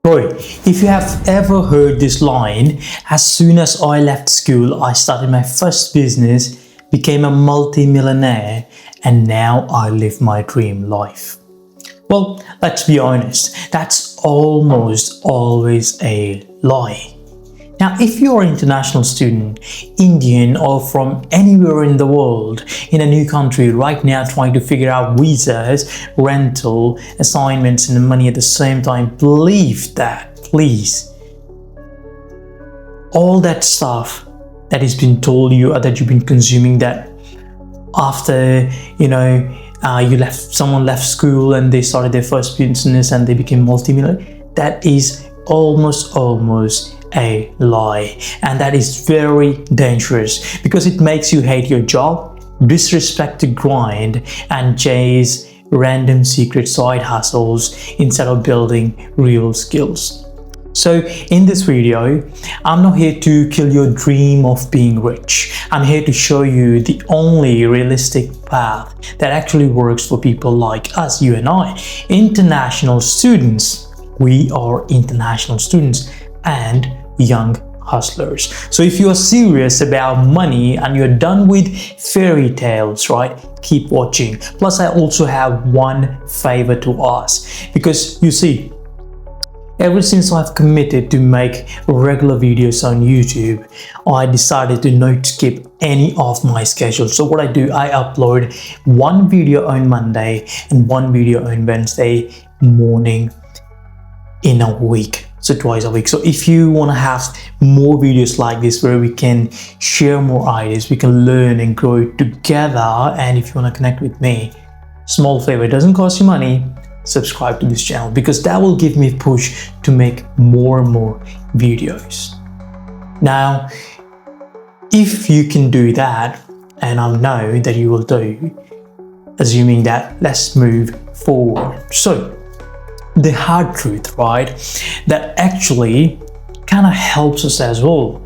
Bro, if you have ever heard this line, as soon as I left school, I started my first business, became a multi-millionaire, and now I live my dream life. Well, let's be honest, that's almost always a lie. Now, if you're an international student, Indian or from anywhere in the world, in a new country right now trying to figure out visas, rental, assignments and money at the same time, believe that, please. All that stuff that has been told you or that you've been consuming, that after, someone left school and they started their first business and they became multi-millionaire, that is almost a lie, and that is very dangerous because it makes you hate your job, disrespect the grind, and chase random secret side hustles instead of building real skills. So in this video, I'm not here to kill your dream of being rich. I'm here to show you the only realistic path that actually works for people like us, you and I, international students. We are international students and young hustlers. So if you are serious about money and you're done with fairy tales, right, keep watching. Plus, I also have one favor to ask, because you see, ever since I've committed to make regular videos on YouTube, I decided to not skip any of my schedule. So what I do, I upload one video on Monday and one video on Wednesday morning in a week. So twice a week. So if you want to have more videos like this where we can share more ideas, we can learn and grow together, and if you want to connect with me, small favor, it doesn't cost you money, subscribe to this channel, because that will give me a push to make more and more videos. Now, if you can do that, and I know that you will do, assuming that, let's move forward. So the hard truth, right, that actually kind of helps us as well,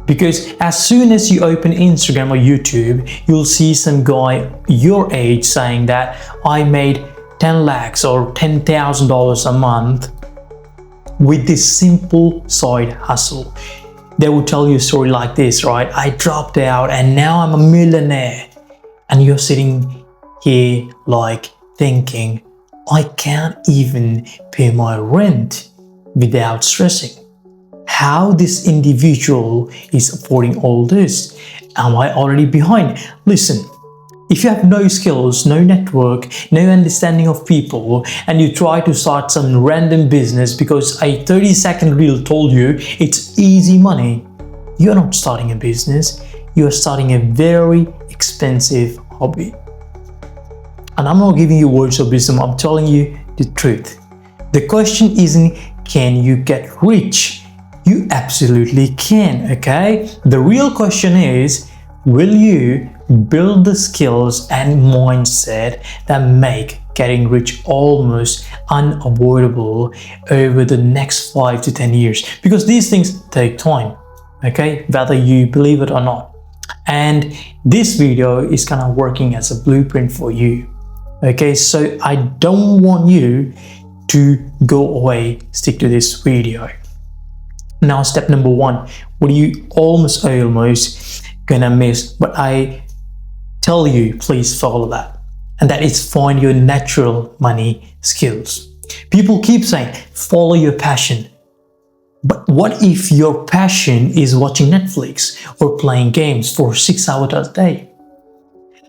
because as soon as you open Instagram or YouTube, you'll see some guy your age saying that I made 10 lakhs or $10,000 a month with this simple side hustle. They will tell you a story like this, right? I dropped out and now I'm a millionaire. And you're sitting here like thinking, I can't even pay my rent without stressing. How this individual is affording all this? Am I already behind? Listen, if you have no skills, no network, no understanding of people, and you try to start some random business because a 30-second reel told you it's easy money, you're not starting a business, you're starting a very expensive hobby. And I'm not giving you words of wisdom, I'm telling you the truth. The question isn't, can you get rich? You absolutely can, okay? The real question is, will you build the skills and mindset that make getting rich almost unavoidable over the next 5 to 10 years? Because these things take time, okay? Whether you believe it or not. And this video is kind of working as a blueprint for you. Okay, so I don't want you to go away, stick to this video. Now, step number one, what you almost gonna miss, but I tell you, please follow that. And that is find your natural money skills. People keep saying, follow your passion. But what if your passion is watching Netflix or playing games for 6 hours a day?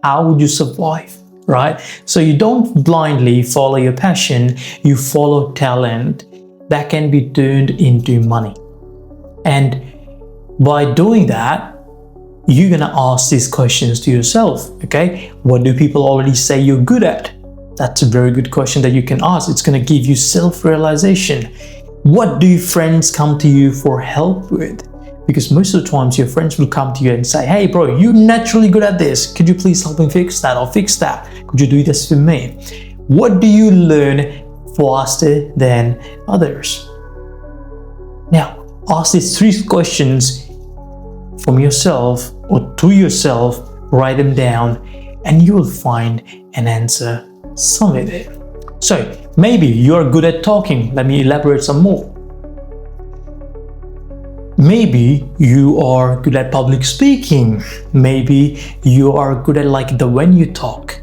How would you survive? Right? So you don't blindly follow your passion, you follow talent that can be turned into money. And by doing that, you're gonna ask these questions to yourself, okay? What do people already say you're good at? That's a very good question that you can ask. It's gonna give you self-realization. What do friends come to you for help with? Because most of the times your friends will come to you and say, hey bro, you're naturally good at this. Could you please help me fix that or fix that? Could you do this for me? What do you learn faster than others? Now, ask these 3 questions from yourself or to yourself, write them down, and you will find an answer somewhere there. So Maybe you're good at talking. Let me elaborate some more. Maybe you are good at public speaking. Maybe you are good at when you talk,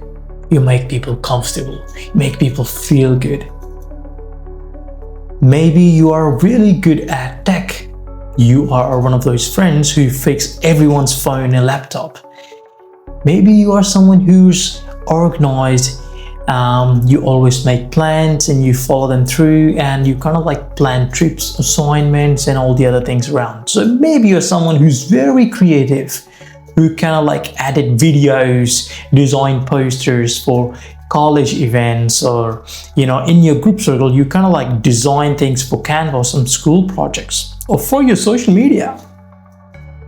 you make people comfortable, make people feel good. Maybe you are really good at tech. You are one of those friends who fix everyone's phone and laptop. Maybe you are someone who's organized. You always make plans and you follow them through, and you kind of plan trips, assignments, and all the other things around. So maybe you're someone who's very creative, who kind of added videos, design posters for college events, or in your group circle, you kind of design things for Canva or some school projects or for your social media.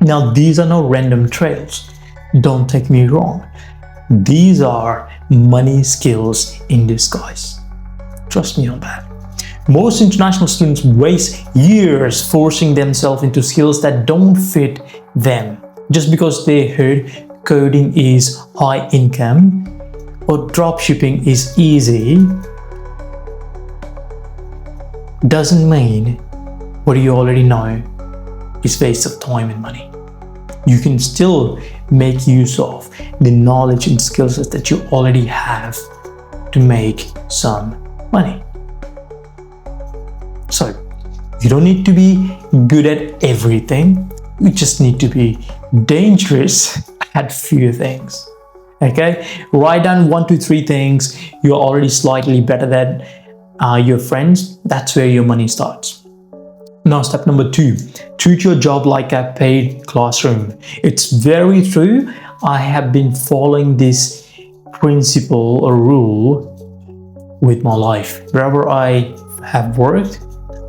Now, these are no random trails. Don't take me wrong. These are money skills in disguise. Trust me on that. Most international students waste years forcing themselves into skills that don't fit them just because they heard coding is high income or dropshipping is easy. Doesn't mean what you already know is waste of time and money. You can still make use of the knowledge and skill sets that you already have to make some money. So you don't need to be good at everything. You just need to be dangerous at few things. Okay? Write down 1 to 3 things you're already slightly better than your friends. That's where your money starts. Now, step number 2, treat your job like a paid classroom. It's very true. I have been following this principle or rule with my life. Wherever I have worked,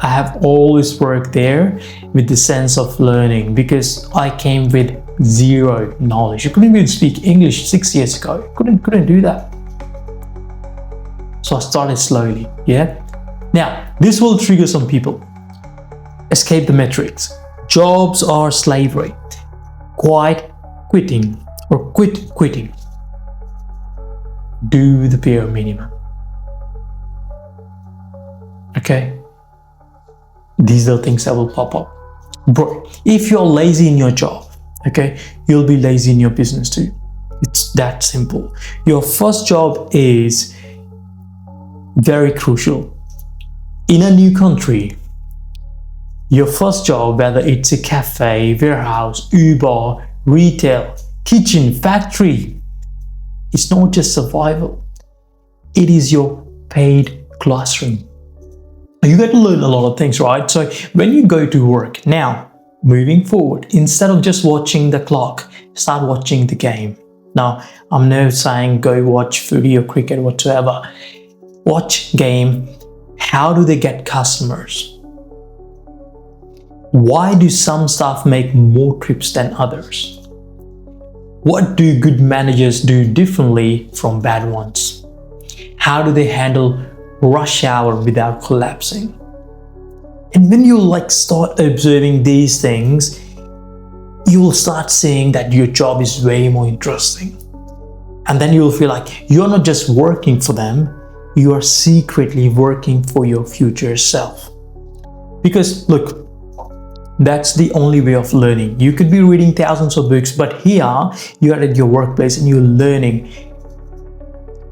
I have always worked there with the sense of learning, because I came with zero knowledge. I couldn't even speak English 6 years ago. Couldn't do that. So I started slowly, yeah? Now, this will trigger some people. Escape the metrics. Jobs are slavery. Quit quitting. Do the bare minimum. Okay? These are things that will pop up. Bro, if you're lazy in your job, okay, you'll be lazy in your business too. It's that simple. Your first job is very crucial. In a new country, your first job, whether it's a cafe, warehouse, Uber, retail, kitchen, factory, it's not just survival. It is your paid classroom. You get to learn a lot of things, right? So when you go to work, now, moving forward, instead of just watching the clock, start watching the game. Now, I'm not saying go watch footy or cricket whatsoever. Watch game. How do they get customers? Why do some staff make more trips than others? What do good managers do differently from bad ones? How do they handle rush hour without collapsing? And when you start observing these things, you will start seeing that your job is way more interesting. And then you'll feel like you're not just working for them, you are secretly working for your future self. Because look, that's the only way of learning. You could be reading thousands of books, but here you are at your workplace and you're learning.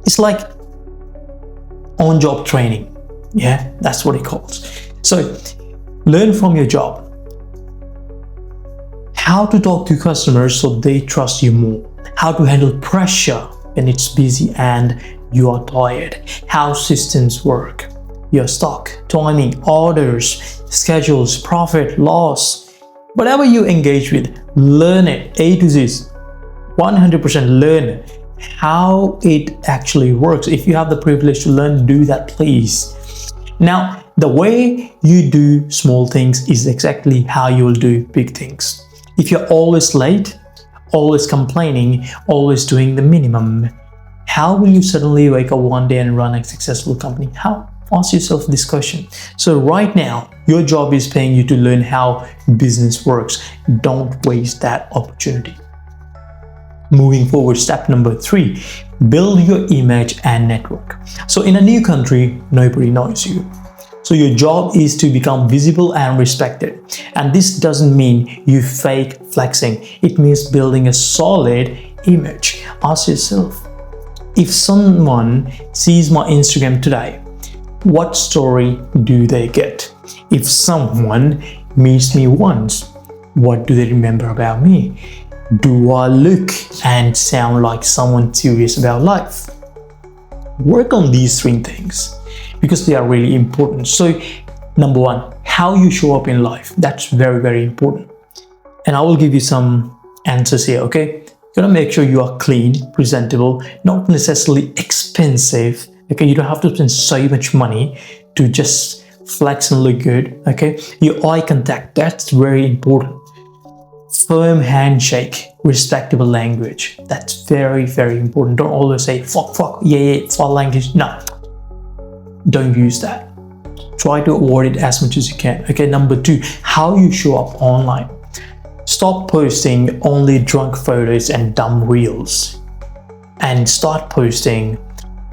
It's like on-job training. Yeah, that's what it calls. So learn from your job. How to talk to customers so they trust you more. How to handle pressure when it's busy and you are tired. How systems work. Your stock, timing, orders, schedules, profit, loss. Whatever you engage with, learn it. A to Z. 100% learn how it actually works. If you have the privilege to learn, do that, please. Now, the way you do small things is exactly how you will do big things. If you're always late, always complaining, always doing the minimum, how will you suddenly wake up one day and run a successful company? How? Ask yourself this question. So right now, your job is paying you to learn how business works. Don't waste that opportunity. Moving forward, step number 3, Build your image and network. So in a new country, nobody knows you. So your job is to become visible and respected. And this doesn't mean you fake flexing. It means building a solid image. Ask yourself, if someone sees my Instagram today, what story do they get? If someone meets me once, what do they remember about me? Do I look and sound like someone serious about life? Work on these three things because they are really important. So, number one, how you show up in life. That's very, very important. And I will give you some answers here, okay? You gotta make sure you are clean, presentable, not necessarily expensive. Okay, you don't have to spend so much money to just flex and look good. Okay, your eye contact, that's very important. Firm handshake, respectable language, that's very, very important. Don't always say fuck, yeah, fuck language. No, don't use that. Try to avoid it as much as you can. Okay, number two, how you show up online. Stop posting only drunk photos and dumb reels and start posting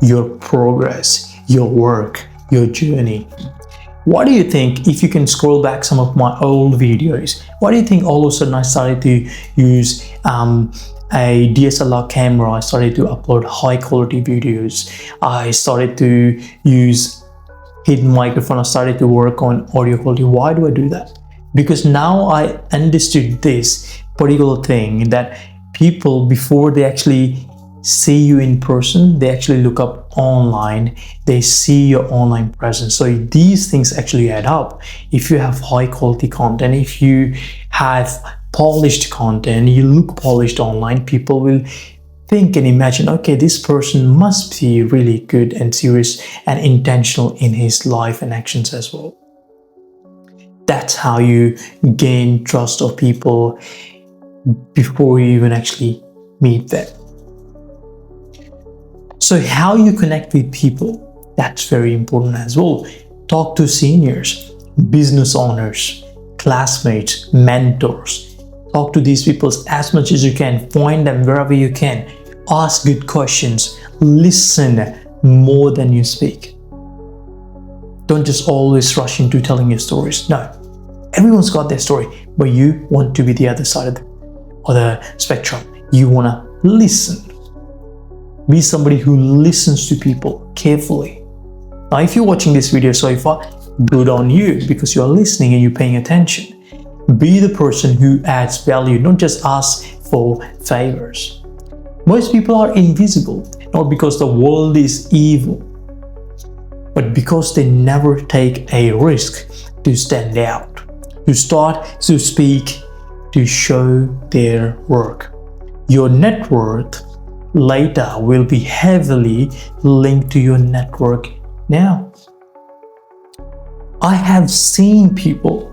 your progress, your work, your journey. What do you think if you can scroll back some of my old videos? What do you think all of a sudden I started to use a DSLR camera? I started to upload high quality videos. I started to use hidden microphone. I started to work on audio quality. Why do I do that? Because now I understood this particular thing that people, before they actually see you in person, they actually look up online, they see your online presence. So these things actually add up. If you have high quality content, if you have polished content, you look polished online, people will think and imagine, okay, this person must be really good and serious and intentional in his life and actions as well. That's how you gain trust of people before you even actually meet them. So how you connect with people, that's very important as well. Talk to seniors, business owners, classmates, mentors. Talk to these people as much as you can. Find them wherever you can. Ask good questions. Listen more than you speak. Don't just always rush into telling your stories. No, everyone's got their story, but you want to be the other side of the spectrum. You want to listen. Be somebody who listens to people carefully. Now, if you're watching this video so far, good on you because you're listening and you're paying attention. Be the person who adds value, not just ask for favors. Most people are invisible, not because the world is evil, but because they never take a risk to stand out, to start to speak, to show their work. Your net worth later will be heavily linked to your network now. I have seen people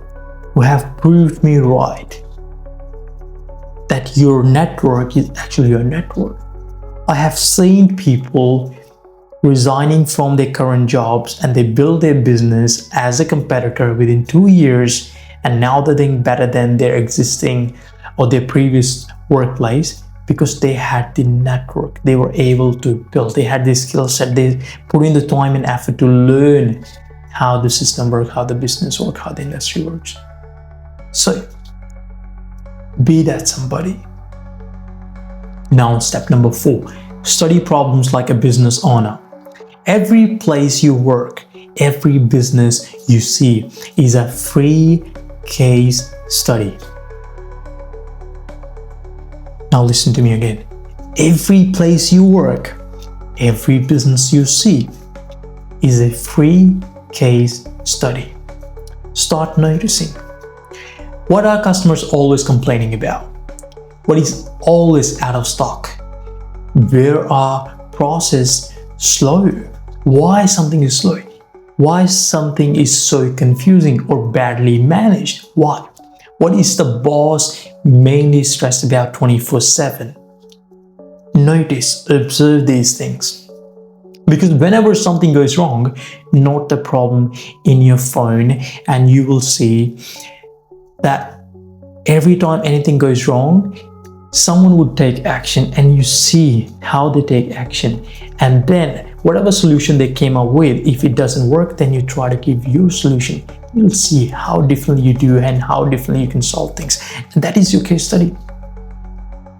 who have proved me right that your network is actually your network. I have seen people resigning from their current jobs and they build their business as a competitor within 2 years, and now they're doing better than their existing or their previous workplace because they had the network. They were able to build, they had the skill set, they put in the time and effort to learn how the system works, how the business works, how the industry works. So be that somebody. Now step number 4, study problems like a business owner. Every place you work, every business you see is a free case study. Now listen to me again. Every place you work, every business you see is a free case study. Start noticing. What are customers always complaining about? What is always out of stock? Where are processes slow? Why something is slow? Why something is so confusing or badly managed? Why? What is the boss mainly stressed about 24/7? Notice, observe these things. Because whenever something goes wrong, note the problem in your phone and you will see that every time anything goes wrong, someone would take action and you see how they take action, and then whatever solution they came up with, if it doesn't work, then you try to give your solution. You'll see how differently you do and how differently you can solve things, and that is your case study.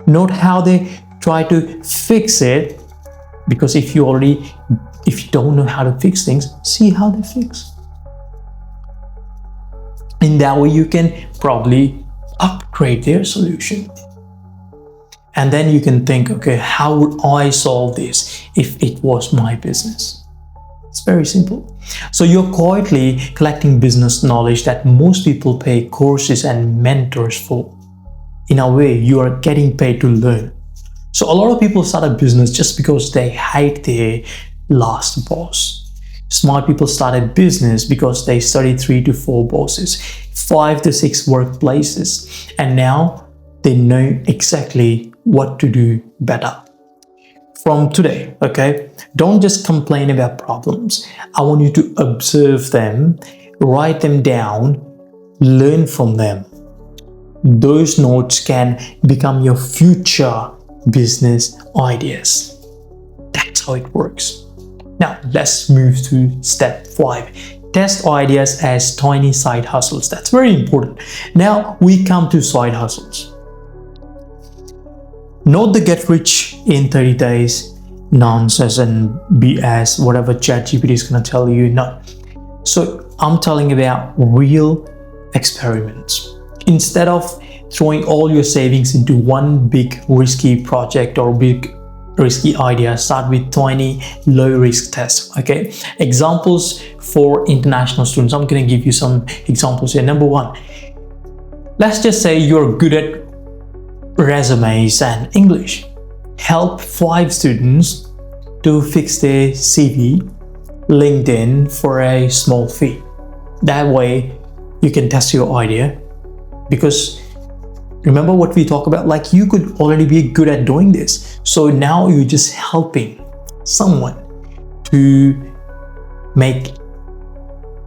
Note how they try to fix it, because if you don't know how to fix things, see how they fix. In that way you can probably upgrade their solution. And then you can think, okay, how would I solve this if it was my business? It's very simple. So you're quietly collecting business knowledge that most people pay courses and mentors for. In a way, you are getting paid to learn. So a lot of people start a business just because they hate their last boss. Smart people start a business because they studied 3 to 4 bosses, 5 to 6 workplaces, and now they know exactly what to do better. From today, okay, don't just complain about problems. I want you to observe them, write them down, learn from them. Those notes can become your future business ideas. That's how it works. Now, let's move to step 5. Test ideas as tiny side hustles. That's very important. Now we come to side hustles. Not the get rich in 30 days nonsense and BS, whatever ChatGPT is going to tell you. No. So I'm telling about real experiments. Instead of throwing all your savings into one big risky project or big risky idea, start with tiny low risk tests. Okay, examples for international students. I'm going to give you some examples here. Number 1, let's just say you're good at resumes and English. Help 5 students to fix their CV, LinkedIn for a small fee. That way you can test your idea, because remember what we talk about, like you could already be good at doing this. So now you're just helping someone to make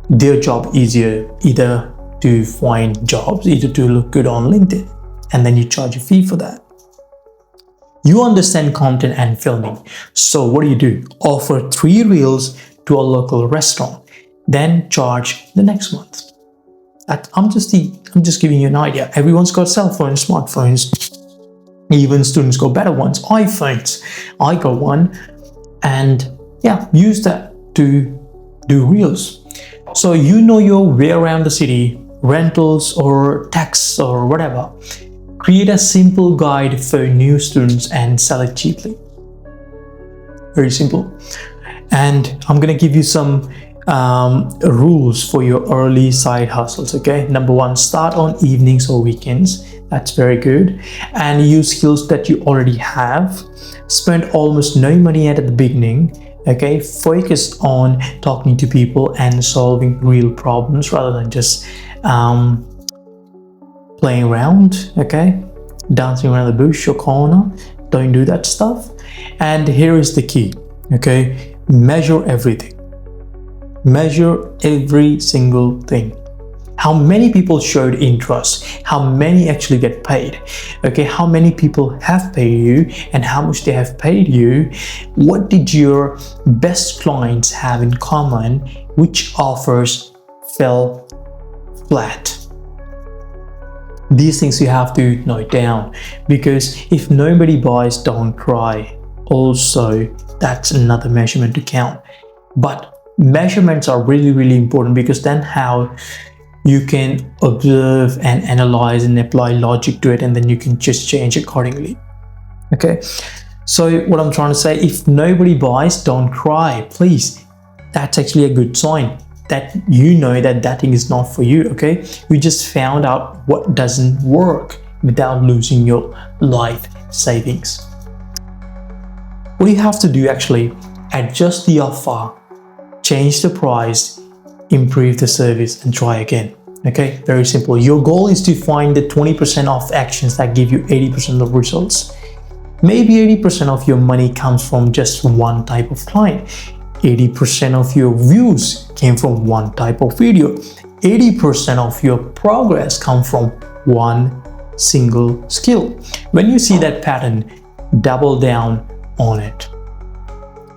their job easier, either to find jobs, either to look good on LinkedIn, and then you charge a fee for that. You understand content and filming. So what do? Offer 3 reels to a local restaurant, then charge the next month. I'm just giving you an idea. Everyone's got cell phones, smartphones. Even students got better ones, iPhones. I got one, and yeah, use that to do reels. So you know your way around the city, rentals or tax or whatever. Create a simple guide for new students and sell it cheaply. Very simple. And I'm gonna give you some rules for your early side hustles. Okay, number 1, start on evenings or weekends. That's very good. And use skills that you already have. Spend almost no money at the beginning. Okay, focus on talking to people and solving real problems rather than just playing around. Okay, dancing around the bush or corner. Don't do that stuff. And here is the key. Okay, measure everything. Measure every single thing. How many people showed interest? How many actually get paid? Okay, how many people have paid you and how much they have paid you? What did your best clients have in common? Which offers fell flat? These things you have to note down, because if nobody buys, don't cry. Also, that's another measurement to count. But measurements are really important, because then how you can observe and analyze and apply logic to it, and then you can just change accordingly. Okay, so what I'm trying to say, if nobody buys, don't cry, please. That's actually a good sign that you know that thing is not for you. Okay, you just found out what doesn't work without losing your life savings. What you have to do, actually, adjust the offer, change the price, improve the service, and try again. Okay, very simple. Your goal is to find the 20% of actions that give you 80% of results. Maybe 80% of your money comes from just one type of client. 80% of your views came from one type of video. 80% of your progress comes from one single skill. When you see that pattern, double down on it.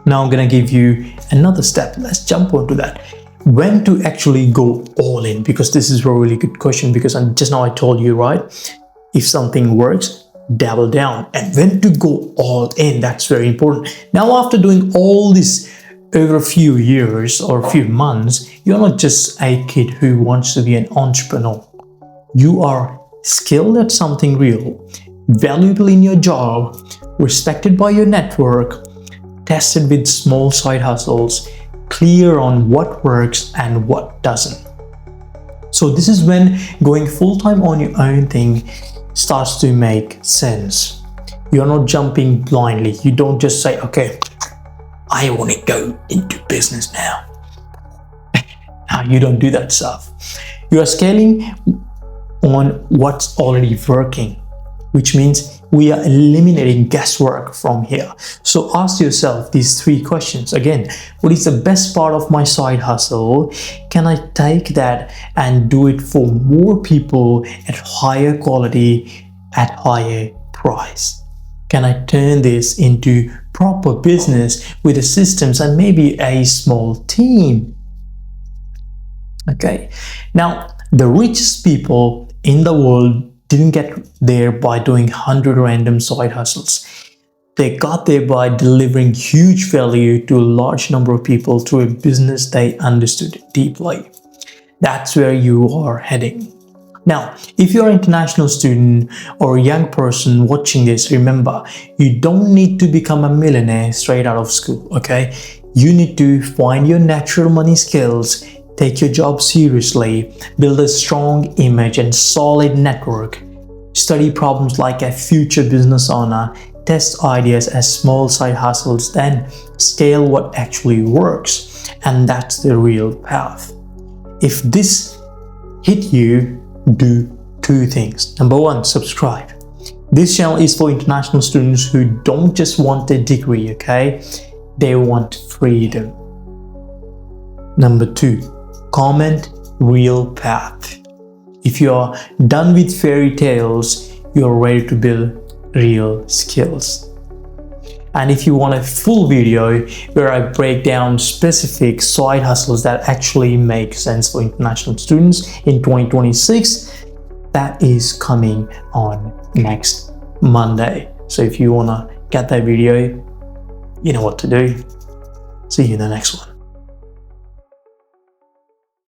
Now I'm gonna give you another step. Let's jump onto that. When to actually go all in, because this is a really good question, because just now I told you, right? If something works, double down. And when to go all in, that's very important. Now, after doing all this over a few years or a few months, you're not just a kid who wants to be an entrepreneur. You are skilled at something real, valuable in your job, respected by your network, tested with small side hustles, clear on what works and what doesn't. So this is when going full-time on your own thing starts to make sense. You're not jumping blindly. You don't just say, okay, I want to go into business now. No, you don't do that stuff. You are scaling on what's already working, which means we are eliminating guesswork from here. So ask yourself these 3 questions. Again, what is the best part of my side hustle? Can I take that and do it for more people at higher quality, at higher price? Can I turn this into proper business with the systems and maybe a small team? Okay, now the richest people in the world didn't get there by doing 100 random side hustles. They got there by delivering huge value to a large number of people through a business they understood deeply. That's where you are heading. Now, if you're an international student or a young person watching this, remember, you don't need to become a millionaire straight out of school, okay? You need to find your natural money skills, take your job seriously, build a strong image and solid network, study problems like a future business owner, test ideas as small side hustles, then scale what actually works. And that's the real path. If this hit you, do 2 things. Number 1, subscribe. This channel is for international students who don't just want a degree, okay? They want freedom. Number 2, comment real path. If you are done with fairy tales, you're ready to build real skills. And if you want a full video where I break down specific side hustles that actually make sense for international students in 2026, that is coming on next Monday. So if you want to get that video, you know what to do. See you in the next one.